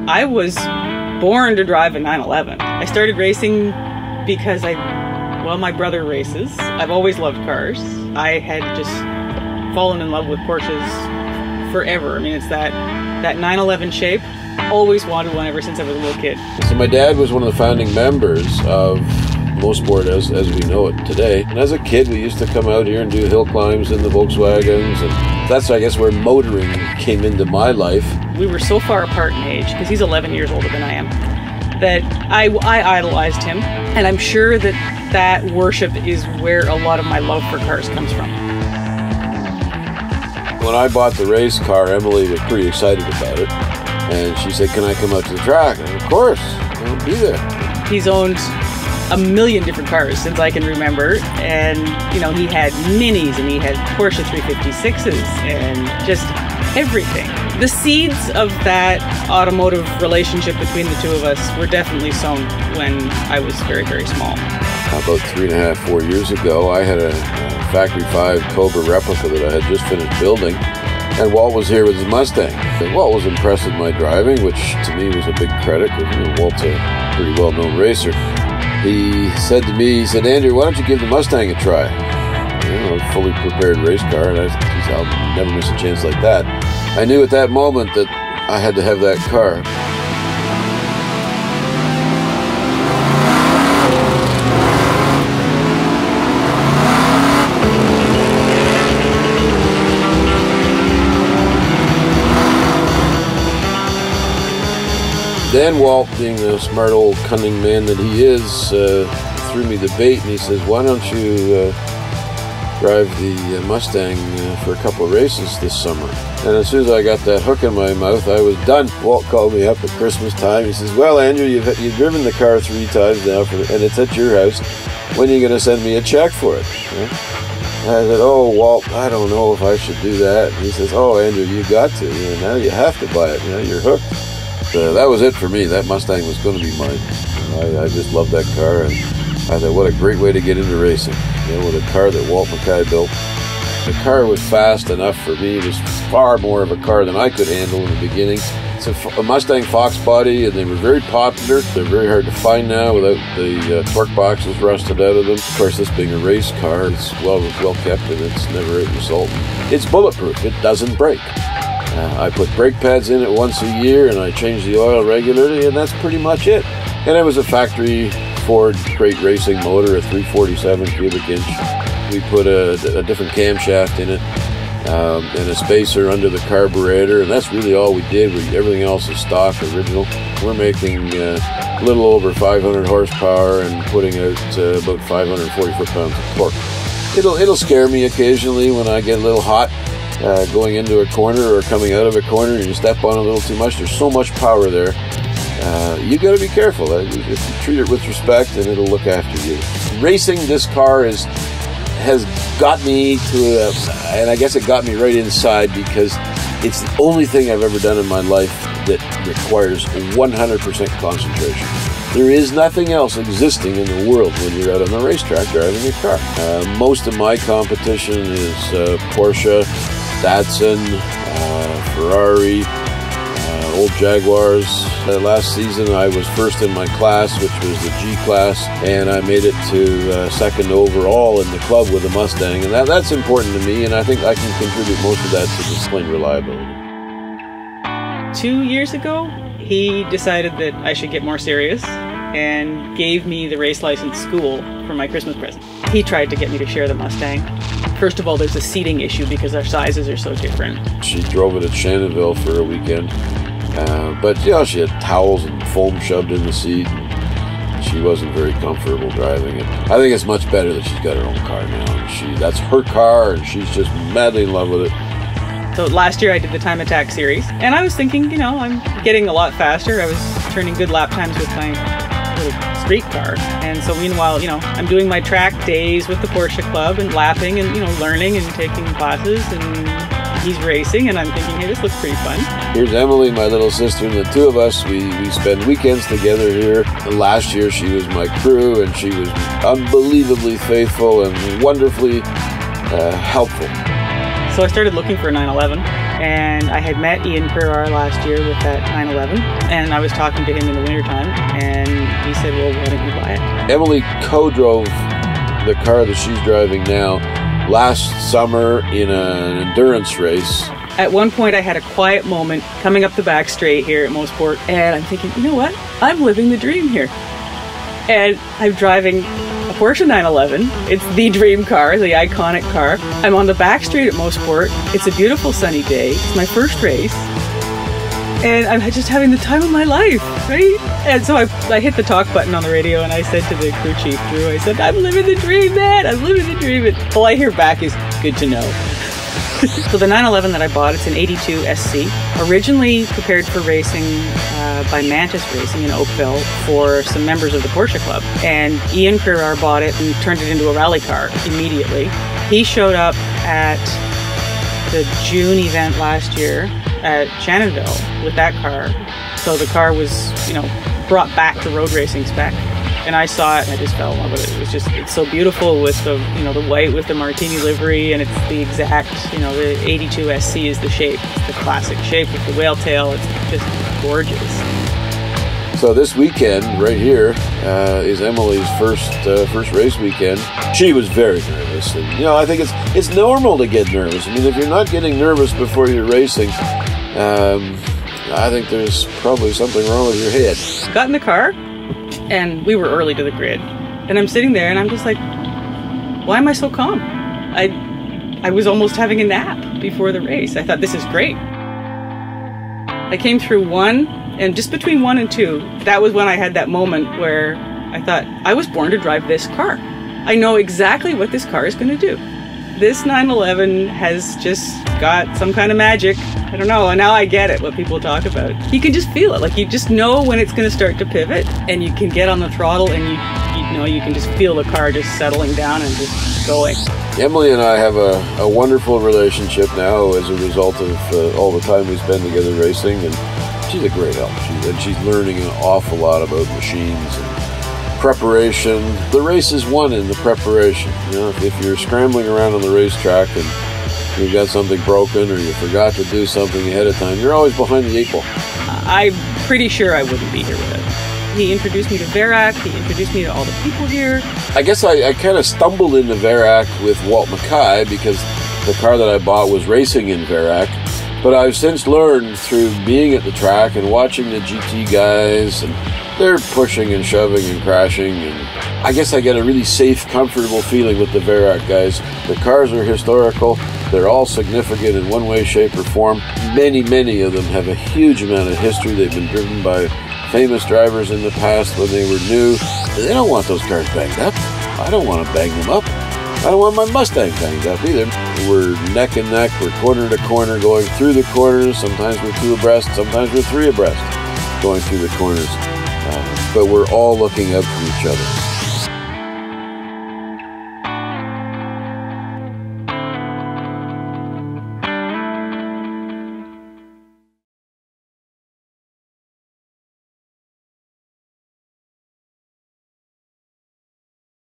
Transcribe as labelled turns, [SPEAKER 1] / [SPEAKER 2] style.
[SPEAKER 1] I was born to drive a 911. I started racing because my brother races. I've always loved cars. I had just fallen in love with Porsches forever. I mean, it's that 911 shape. Always wanted one ever since I was a little kid.
[SPEAKER 2] So my dad was one of the founding members of Mosport as we know it today. And as a kid, we used to come out here and do hill climbs in the Volkswagens. And that's, I guess, where motoring came into my life.
[SPEAKER 1] We were so far apart in age, because he's 11 years older than I am, that I idolized him. And I'm sure that worship is where a lot of my love for cars comes from.
[SPEAKER 2] When I bought the race car, Emily was pretty excited about it. And she said, "Can I come out to the track?" And of course, I'll be there.
[SPEAKER 1] He's owned a million different cars since I can remember. And, you know, he had Minis and he had Porsche 356s and just everything. The seeds of that automotive relationship between the two of us were definitely sown when I was very, very small.
[SPEAKER 2] About 3.5, 4 years ago, I had a Factory 5 Cobra replica that I had just finished building. And Walt was here with his Mustang. And Walt was impressed with my driving, which to me was a big credit, because Walt's a pretty well-known racer. He said to me, he said, "Andrew, why don't you give the Mustang a try?" You know, a fully prepared race car, and I'll never miss a chance like that. I knew at that moment that I had to have that car. Then Walt, being the smart old cunning man that he is, threw me the bait and he says, "Why don't you drive the Mustang for a couple of races this summer?" And as soon as I got that hook in my mouth, I was done. Walt called me up at Christmas time. He says, "Well, Andrew, you've driven the car 3 times now, and it's at your house. When are you going to send me a check for it?" And I said, "Oh, Walt, I don't know if I should do that." And he says, "Oh, Andrew, you got to. You know, now you have to buy it. You know, you're hooked." That was it for me. That Mustang was going to be mine. I just loved that car, and I thought, what a great way to get into racing. You know, with a car that Walt Mackay built. The car was fast enough for me. It was far more of a car than I could handle in the beginning. It's a Mustang Fox body, and they were very popular. They're very hard to find now without the torque boxes rusted out of them. Of course, this being a race car, it's well kept, and it's never out in salt. It's bulletproof. It doesn't break. I put brake pads in it once a year, and I change the oil regularly, and that's pretty much it. And it was a factory Ford crate racing motor, a 347 cubic inch. We put a different camshaft in it, and a spacer under the carburetor, and that's really all we did. Everything else is stock, original. We're making a little over 500 horsepower and putting out about 540 foot-pounds of torque. It'll scare me occasionally when I get a little hot. Going into a corner or coming out of a corner and you step on a little too much. There's so much power there. You got to be careful. If you treat it with respect, then it'll look after you. Racing this car has got me to, and I guess it got me right inside, because it's the only thing I've ever done in my life that requires 100% concentration. There is nothing else existing in the world when you're out on the racetrack driving a car. Most of my competition is Porsche, Datsun, Ferrari, old Jaguars. Last season I was first in my class, which was the G class, and I made it to second overall in the club with a Mustang, and that's important to me, and I think I can contribute most of that to discipline reliability.
[SPEAKER 1] 2 years ago, he decided that I should get more serious and gave me the race license school for my Christmas present. He tried to get me to share the Mustang. First of all, there's a seating issue because our sizes are so different. She drove it at Shannonville for a weekend, but you know, she had towels and foam shoved in the seat. She wasn't very comfortable driving it. I think it's much better that she's got her own car now. That's her car, and she's just madly in love with it. So last year I did the Time Attack series, and I was thinking, you know, I'm getting a lot faster. I was turning good lap times with my little street car. And so meanwhile, you know, I'm doing my track days with the Porsche Club and lapping and, you know, learning and taking classes, and he's racing, and I'm thinking, hey, this looks pretty fun. Here's Emily, my little sister, and the two of us, we spend weekends together here. And last year she was my crew, and she was unbelievably faithful and wonderfully helpful. So I started looking for a 911, and I had met Ian Perrar last year with that 911, and I was talking to him in the wintertime, and he said, well, why don't you buy it?
[SPEAKER 2] Emily co-drove the car that she's driving now last summer in an endurance race.
[SPEAKER 1] At one point I had a quiet moment coming up the back straight here at Mosport, and I'm thinking, you know what? I'm living the dream here. And I'm driving a Porsche 911. It's the dream car, the iconic car. I'm on the back straight at Mosport. It's a beautiful sunny day. It's my first race. And I'm just having the time of my life, right? And so I hit the talk button on the radio, and I said to the crew chief, Drew, I said, I'm living the dream, man. I'm living the dream. And all I hear back is, good to know. So the 911 that I bought, it's an 82 SC, originally prepared for racing by Mantis Racing in Oakville for some members of the Porsche Club. And Ian Perrar bought it and turned it into a rally car immediately. He showed up at the June event last year at Shannonville with that car. So the car was, you know, brought back to road racing spec. And I saw it and I just fell in love with it. It was just, it's so beautiful with the, you know, the white with the martini livery, and it's the exact, you know, the 82 SC is the shape, the classic shape with the whale tail. It's just gorgeous.
[SPEAKER 2] So this weekend right here is Emily's first race weekend. She was very nervous, and you know, I think it's normal to get nervous. I mean, if you're not getting nervous before you're racing, I think there's probably something wrong with your head.
[SPEAKER 1] Got in the car, and we were early to the grid, and I'm sitting there and I'm just like, why am I so calm? I was almost having a nap before the race. I thought, this is great. I came through 1, and just between 1 and 2, that was when I had that moment where I thought, I was born to drive this car. I know exactly what this car is going to do. This 911 has just got some kind of magic. I don't know, and now I get it, what people talk about. You can just feel it, like you just know when it's going to start to pivot, and you can get on the throttle, and you know, you can just feel the car just settling down and just going.
[SPEAKER 2] Emily and I have a wonderful relationship now as a result of all the time we spend together racing, and she's a great help. She's learning an awful lot about machines and preparation. The race is won in the preparation. You know, if you're scrambling around on the racetrack and you got something broken or you forgot to do something ahead of time, you're always behind the 8 ball.
[SPEAKER 1] I'm pretty sure I wouldn't be here without him. He introduced me to VARAC, he introduced me to all the people here.
[SPEAKER 2] I guess I kind of stumbled into VARAC with Walt Mackay because the car that I bought was racing in VARAC. But I've since learned through being at the track and watching the GT guys, and they're pushing and shoving and crashing, and I guess I get a really safe, comfortable feeling with the VARAC guys. The cars are historical, they're all significant in one way, shape, or form. Many of them have a huge amount of history. They've been driven by famous drivers in the past when they were new. They don't want those cars banged up. I don't want to bang them up. I don't want my Mustang banged up either. We're neck and neck, we're corner to corner, going through the corners. Sometimes we're 2 abreast, sometimes we're 3 abreast, going through the corners. But we're all looking out for each other.